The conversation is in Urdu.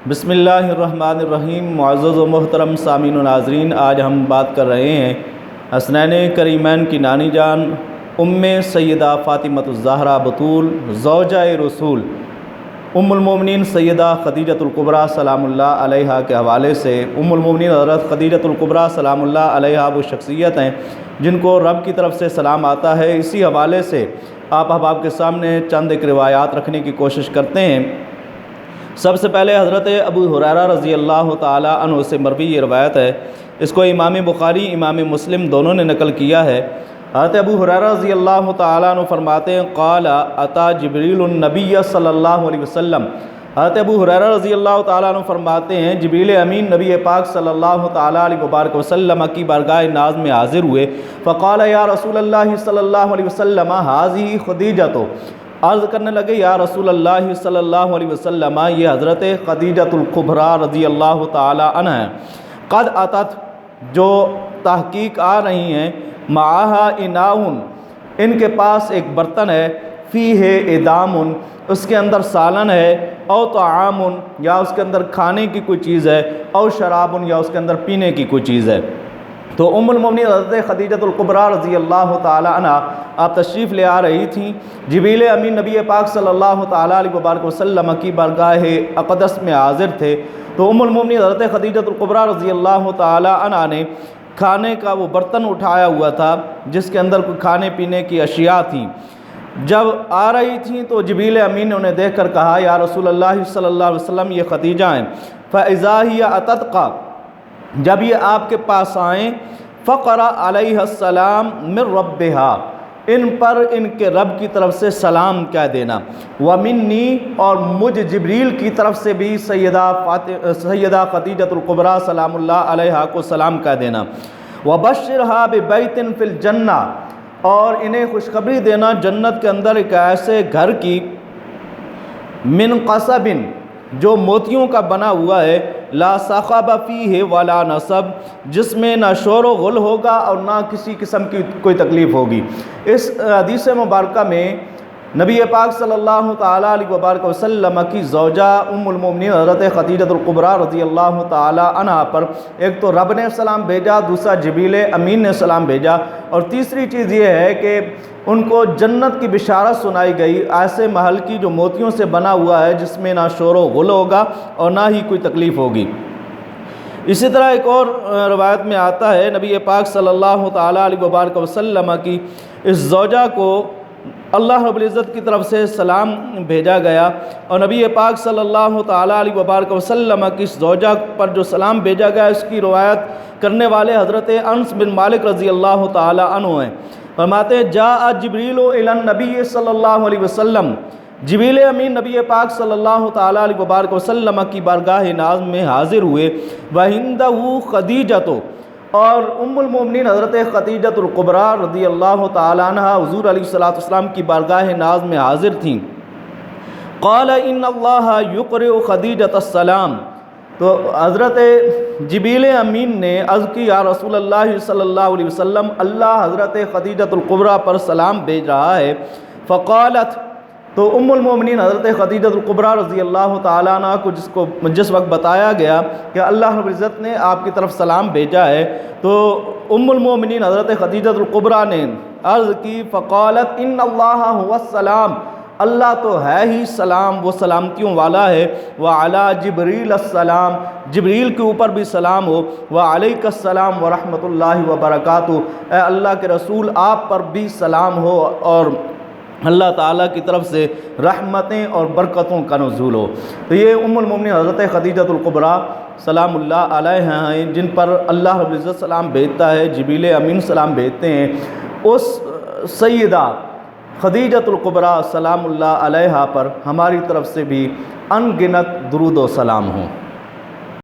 بسم اللہ الرحمن الرحیم۔ معزز و محترم سامعین و ناظرین، آج ہم بات کر رہے ہیں حسنین کریمین کی نانی جان ام سیدہ فاطمۃ الزہرا بطول زوجہ رسول ام المومنین سیدہ خدیجہ الکبریٰ سلام اللہ علیہا کے حوالے سے۔ ام المومنین حضرت خدیجہ الکبریٰ سلام اللہ علیہا وہ شخصیت ہیں جن کو رب کی طرف سے سلام آتا ہے۔ اسی حوالے سے آپ احباب کے سامنے چند ایک روایات رکھنے کی کوشش کرتے ہیں۔ سب سے پہلے حضرت ابو ہریرہ رضی اللہ تعالیٰ عنہ سے مروی یہ روایت ہے، اس کو امام بخاری امام مسلم دونوں نے نقل کیا ہے۔ حضرت ابو ہریرہ رضی اللہ تعالیٰ عنہ فرماتے ہیں قال اتا جبریل النبی صلی اللہ علیہ وسلم۔ حضرت ابو ہریرہ رضی اللہ تعالیٰ عنہ فرماتے ہیں جبریل امین نبی پاک صلی اللہ تعالیٰ علیہ وبارک وسلم کی بارگاہ ناز میں حاضر ہوئے۔ فقال یا رسول اللہ صلی اللہ علیہ وسلم ھذہ خدیجہ، تو عرض کرنے لگے یا رسول اللہ صلی اللہ علیہ وسلم یہ حضرت خدیجہ الکبریٰ رضی اللہ تعالی عنہ ہیں۔ قد اتت، جو تحقیق آ رہی ہیں، معہا اناؤن، ان کے پاس ایک برتن ہے، فیہ ادام، اس کے اندر سالن ہے، او طعام، یا اس کے اندر کھانے کی کوئی چیز ہے، او شراب، یا اس کے اندر پینے کی کوئی چیز ہے۔ تو ام المومنین حضرت خدیجہ الکبریٰ رضی اللہ تعالی عنہ آپ تشریف لے آ رہی تھیں، جبریل امین نبی پاک صلی اللہ تعالیٰ علیہ وبارک وسلم کی بارگاہ اقدس میں حاضر تھے۔ تو ام المومنین حضرت خدیجہ الکبریٰ رضی اللہ تعالی عنہ نے کھانے کا وہ برتن اٹھایا ہوا تھا جس کے اندر کوئی کھانے پینے کی اشیاء تھیں۔ جب آ رہی تھیں تو جبریل امین نے انہیں دیکھ کر کہا یا رسول اللہ صلی اللہ علیہ وسلم یہ خدیجہ ہیں۔ فَإِذَا هِيَ أَتَتْقَ، جب یہ آپ کے پاس آئیں، فقرأ علیہ السلام من ربہا، ان پر ان کے رب کی طرف سے سلام کہہ دینا، ومنی، اور مجھ جبریل کی طرف سے بھی سیدہ خدیجہ الکبریٰ سلام اللہ علیہا کو سلام کہہ دینا، وبشرھا ببیت فی الجنہ، اور انہیں خوشخبری دینا جنت کے اندر ایک ایسے گھر کی، من قصب، جو موتیوں کا بنا ہوا ہے، لا صخب فیہ ولا نصب، جس میں نہ شور و غل ہوگا اور نہ کسی قسم کی کوئی تکلیف ہوگی۔ اس حدیث مبارکہ میں نبی پاک صلی اللہ تعالیٰ علیہ وبارک وسلم کی زوجہ ام المومنین حضرت خدیجہ الکبریٰ رضی اللہ تعالیٰ عنہ پر ایک تو رب نے سلام بھیجا، دوسرا جبریل امین نے سلام بھیجا، اور تیسری چیز یہ ہے کہ ان کو جنت کی بشارت سنائی گئی، ایسے محل کی جو موتیوں سے بنا ہوا ہے جس میں نہ شور و غل ہوگا اور نہ ہی کوئی تکلیف ہوگی۔ اسی طرح ایک اور روایت میں آتا ہے نبی پاک صلی اللہ تعالیٰ علیہ وبارک وسلم کی اس زوجہ کو اللہ رب العزت کی طرف سے سلام بھیجا گیا، اور نبی پاک صلی اللہ تعالیٰ علیہ وبارک وسلم کی اس زوجہ پر جو سلام بھیجا گیا اس کی روایت کرنے والے حضرت انس بن مالک رضی اللہ تعالیٰ عنہ ہیں۔ فرماتے ہیں جاء جبریل الی النبی صلی اللہ علیہ وسلم، جبریل امین نبی پاک صلی اللہ تعالیٰ علیہ وبارک وسلم کی بارگاہ ناز میں حاضر ہوئے، وَعِندَهُ خدیجۃ، اور ام المومنین حضرت خدیجہ الکبریٰ رضی اللہ تعالیٰ عنہ حضور علیہ الصلوۃ والسلام کی بارگاہ ناز میں حاضر تھیں۔ قال ان اللہ یقرئ خدیجۃ السلام، تو حضرت جبریل امین نے عرض کی یا رسول اللہ صلی اللہ علیہ وسلم اللہ حضرت خدیجہ الکبریٰ پر سلام بھیج رہا ہے۔ فقالت، تو ام المومنین حضرت خدیجہ الکبریٰ رضی اللہ تعالیٰ عنہ کو جس وقت بتایا گیا کہ اللہ رب العزت نے آپ کی طرف سلام بھیجا ہے، تو ام المومنین حضرت خدیجہ الکبریٰ نے عرض کی فقالت ان اللہ هو السلام، اللہ تو ہے ہی سلام، وہ سلامتیوں والا ہے، وعلی جبریل السلام، جبریل کے اوپر بھی سلام ہو، وعلیک السلام ورحمۃ اللہ وبرکاتہ، اے اللہ کے رسول آپ پر بھی سلام ہو اور اللہ تعالیٰ کی طرف سے رحمتیں اور برکتوں کا نزول ہو۔ تو یہ ام المومنین حضرت خدیجہ الکبریٰ سلام اللہ علیہا ہیں جن پر اللہ رب العزت سلام بھیجتا ہے، جبریل امین سلام بھیجتے ہیں۔ اس سیدہ خدیجہ الکبریٰ سلام اللہ علیہا پر ہماری طرف سے بھی ان گنت درود و سلام ہوں۔